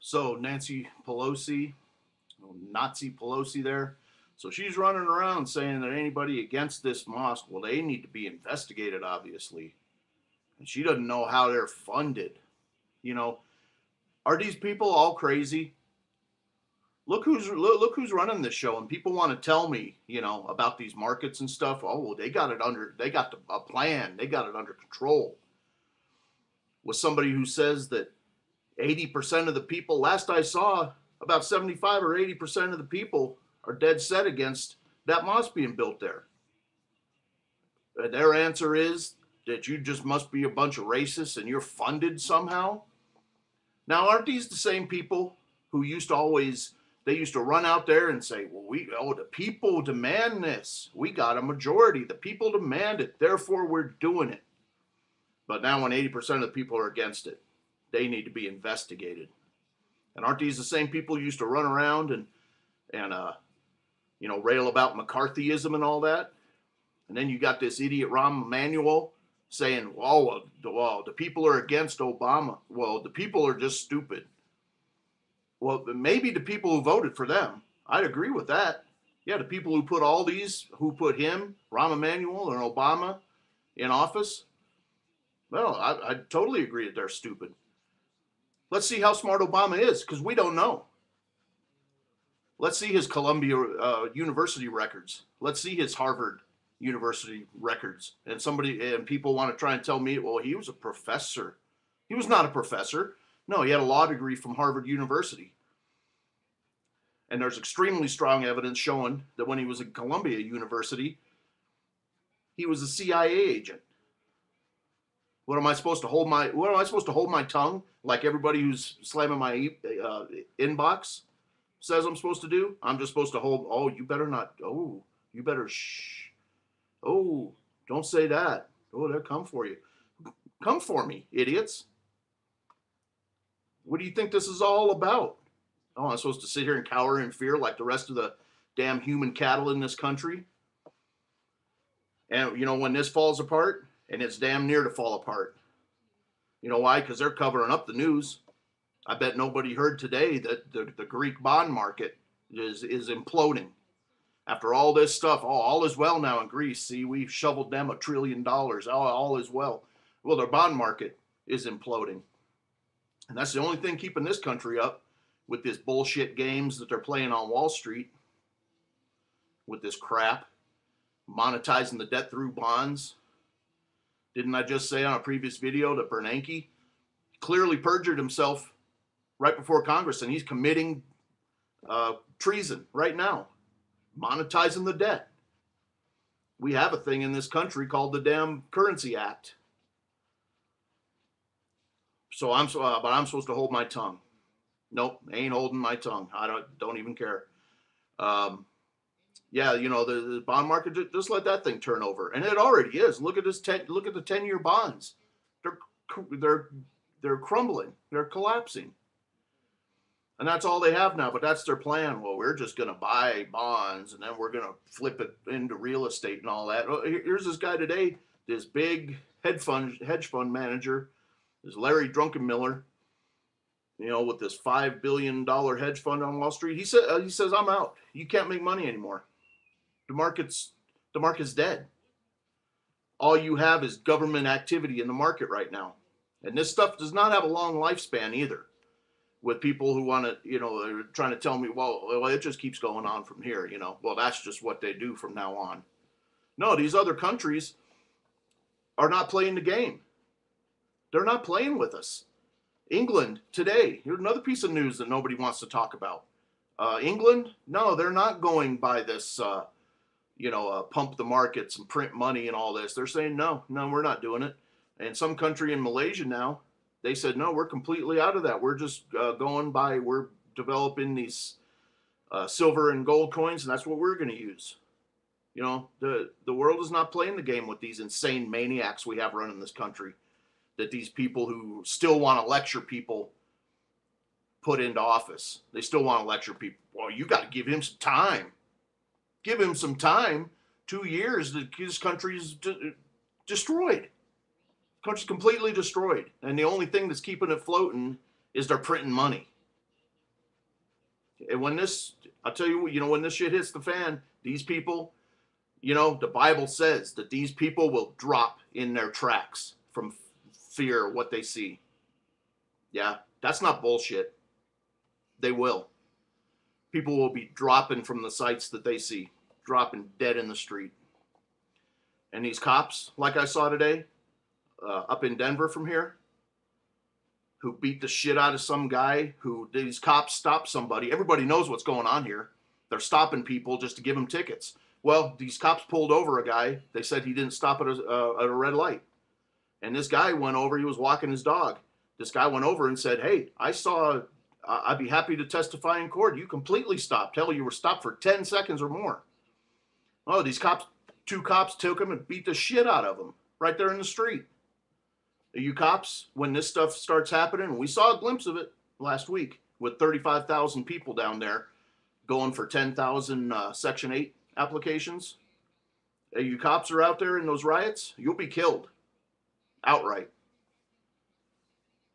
So Nancy Pelosi, Nazi Pelosi there. So she's running around saying that anybody against this mosque, well, they need to be investigated, obviously. And she doesn't know how they're funded. You know, are these people all crazy? Look who's running this show, and people want to tell me, about these markets and stuff. Oh, well, they got a plan, they got it under control. With somebody who says that 80% of the people, last I saw, about 75 or 80% of the people are dead set against that mosque being built there. And their answer is that you just must be a bunch of racists and you're funded somehow. Now, aren't these the same people who they used to run out there and say, well, the people demand this. We got a majority. The people demand it. Therefore, we're doing it. But now when 80% of the people are against it, they need to be investigated. And aren't these the same people who used to run around and rail about McCarthyism and all that? And then you got this idiot Rahm Emanuel saying, well, the people are against Obama. Well, the people are just stupid. Well, maybe the people who voted for them. I'd agree with that. Yeah, the people who put him, Rahm Emanuel, and Obama in office, well, I totally agree that they're stupid. Let's see how smart Obama is, because we don't know. Let's see his Columbia University records. Let's see his Harvard University records. And people want to try and tell me, well, he was a professor. He was not a professor. No, he had a law degree from Harvard University. And there's extremely strong evidence showing that when he was at Columbia University, he was a CIA agent. What am I supposed to hold my tongue like everybody who's slamming my inbox says I'm supposed to do? I'm just supposed to hold. Oh, you better not. Oh, you better shh. Oh, don't say that. Oh, they'll come for you. Come for me, idiots. What do you think this is all about? Oh, I'm supposed to sit here and cower in fear like the rest of the damn human cattle in this country? And when this falls apart, and it's damn near to fall apart. You know why? Because they're covering up the news. I bet nobody heard today that the Greek bond market is imploding. After all this stuff, all is well now in Greece. See, we've shoveled them $1 trillion. All is well. Well, their bond market is imploding. And that's the only thing keeping this country up with this bullshit games that they're playing on Wall Street with this crap, monetizing the debt through bonds. Didn't I just say on a previous video that Bernanke clearly perjured himself right before Congress, and he's committing treason right now, monetizing the debt. We have a thing in this country called the damn Currency Act. But I'm supposed to hold my tongue. Nope, ain't holding my tongue. I don't even care. Yeah, the bond market, just let that thing turn over, and it already is. Look at look at the 10-year bonds. They're crumbling. They're collapsing, and that's all they have now. But that's their plan. Well, we're just going to buy bonds, and then we're going to flip it into real estate and all that. Here's this guy today, this big hedge fund manager, this Larry Druckenmiller. With this $5 billion hedge fund on Wall Street, he says, I'm out. You can't make money anymore. The market's dead. All you have is government activity in the market right now. And this stuff does not have a long lifespan either. With people who want to, they're trying to tell me, well, it just keeps going on from here, Well, that's just what they do from now on. No, these other countries are not playing the game. They're not playing with us. England today, here's another piece of news that nobody wants to talk about. England, no, they're not going by this, pump the markets and print money and all this. They're saying, no, we're not doing it. And some country in Malaysia now, they said, no, we're completely out of that. We're just we're developing these silver and gold coins, and that's what we're going to use. The world is not playing the game with these insane maniacs we have running this country. That these people who still want to lecture people put into office. They still want to lecture people. Well, you got to give him some time. Give him some time. 2 years, this country's destroyed. The country's completely destroyed. And the only thing that's keeping it floating is they're printing money. And when this, I'll tell you, when this shit hits the fan, these people, the Bible says that these people will drop in their tracks from fear of what they see. Yeah, that's not bullshit. They will. People will be dropping from the sights that they see, dropping dead in the street. And these cops, like I saw today, up in Denver from here, who beat the shit out of some guy, these cops stopped somebody. Everybody knows what's going on here. They're stopping people just to give them tickets. Well, these cops pulled over a guy. They said he didn't stop at a red light. And this guy went over, he was walking his dog. This guy went over and said, hey, I'd be happy to testify in court. You completely stopped. Hell, you were stopped for 10 seconds or more. Oh, these cops, 2 cops took him and beat the shit out of him right there in the street. You cops, when this stuff starts happening, we saw a glimpse of it last week with 35,000 people down there going for 10,000 Section 8 applications. You cops are out there in those riots, you'll be killed outright.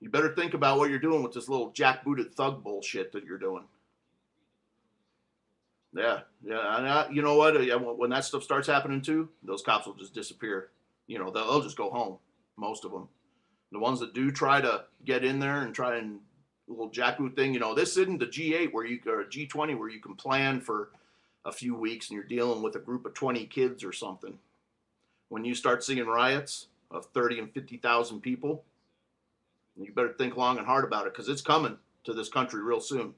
You better think about what you're doing with this little jackbooted thug bullshit that you're doing. Yeah. And you know what? When that stuff starts happening too, those cops will just disappear. They'll just go home, most of them. The ones that do try to get in there and try and a little jackboot thing, this isn't the G8 or G20 where you can plan for a few weeks and you're dealing with a group of 20 kids or something. When you start seeing riots of 30 and 50,000 people, you better think long and hard about it because it's coming to this country real soon.